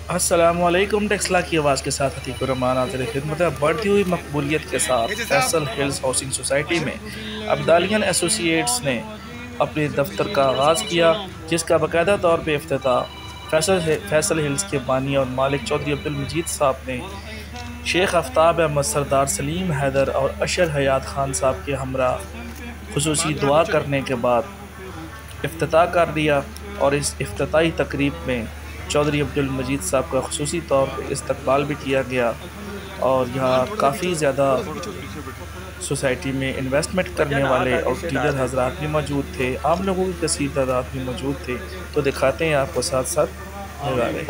अस्सलामुअलैकुम। टेक्सला की आवाज़ के साथ अतीकुर्रहमान हाज़िर खिदमत है। बढ़ती हुई मकबूलियत के साथ फैसल हिल्स हाउसिंग सोसाइटी में अब्दालियन एसोसिएट्स ने अपने दफ्तर का आगाज़ किया, जिसका बाकायदा तौर पर इफ्तिताह फैसल हिल्स के बानी और मालिक चौधरी अब्दुल मजीद साहब ने शेख आफ्ताब अहमद, सरदार सलीम हैदर और अशर हयात खान साहब के हमरा खुसूसी दुआ करने के बाद इफ्तिताह कर दिया। और इस इफ्तिताही तकरीब में चौधरी अब्दुल मजीद साहब का खुसूसी तौर पर इस्तकबाल भी किया गया। और यहाँ काफ़ी ज़्यादा सोसाइटी में इन्वेस्टमेंट करने वाले और दीगर हजरात भी मौजूद थे। आम लोगों की कसीर तादाद भी मौजूद थे। तो दिखाते हैं आपको साथ साथ नज़ारे।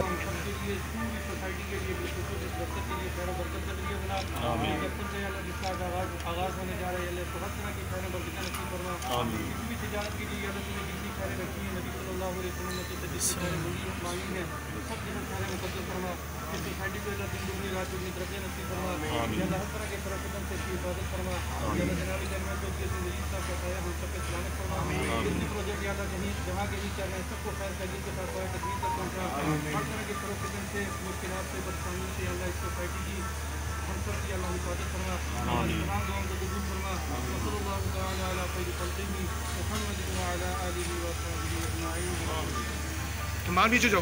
मान नीचे जाओ।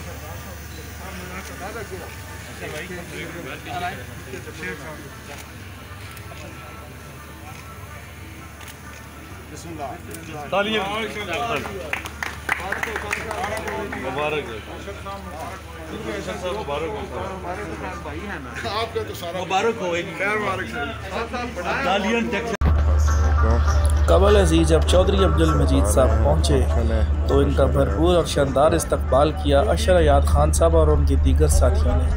मुबारक हो कबल अजीज जब चौधरी अब्दुल मजीद साहब पहुँचे तो इनका भरपूर और शानदार इस्तकबाल किया अशर हयात खान साहब और उनके दीगर साथियों ने।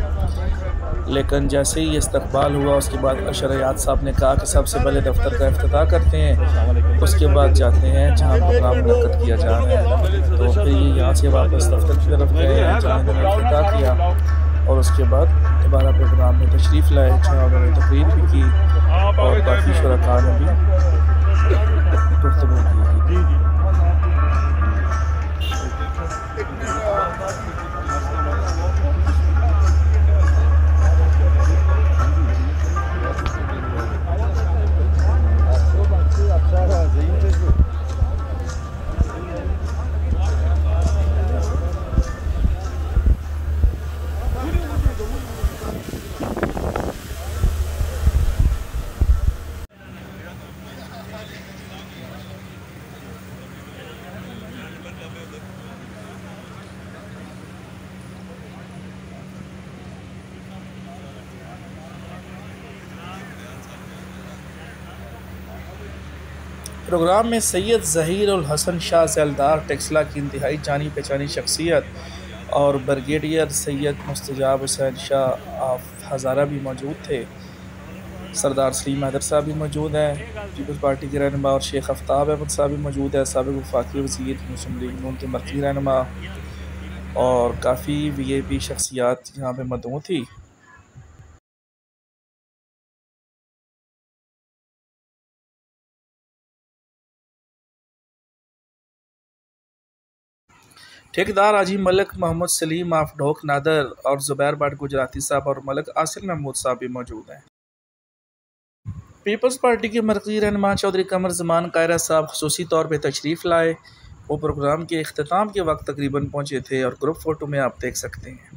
लेकिन जैसे ही इस्तकबाल हुआ उसके बाद अशर हयात साहब ने कहा कि सबसे पहले दफ्तर का इफ्तिताह करते हैं, उसके बाद जाते हैं जहाँ प्रोग्राम मुनक्कद किया जा रहा है। तो फिर ये यहाँ से वापस दफ्तर की तरफ गए जहाँ इन्होंने इफ्तिताह किया और उसके बाद दोबारा प्रोग्राम में तशरीफ़ लाए जहाँ उन्होंने तकरीर भी की और बाकी शुरका ने भी गुफ्तगू की। प्रोग्राम में सैयद ज़हीर उल हसन शाह ज़ैलदार टेक्सला की इंतहाई जानी पहचानी शख्सियत और brigadier Syed Mustajab Hussain Shah of हज़ारा भी मौजूद थे। सरदार सलीम हैदर साहब भी मौजूद हैं, पीपल्स पार्टी के रहनुमा, और शेख आफ्ताब अहमद साहब भी मौजूद है, साबिक़ वफाकी वज़ीर मुस्लिम लीग नून के मरकज़ी रहनुमा, और काफ़ी VIP शख्सियात यहाँ पर मौजूद थी। ठेकेदार हाजी मलिक मोहम्मद सलीम ऑफ ढोक नादर और ज़ुबैर भट्ट गुजराती साहब और मलिक आसिल महमूद साहब भी मौजूद हैं। पीपल्स पार्टी के मरकज़ी रहनुमा चौधरी कमर ज़मान कायरा साहब खुसूसी तौर पर तशरीफ़ लाए। वो प्रोग्राम के इख्तिताम के वक्त तकरीबन पहुँचे थे और ग्रुप फ़ोटो में आप देख सकते हैं।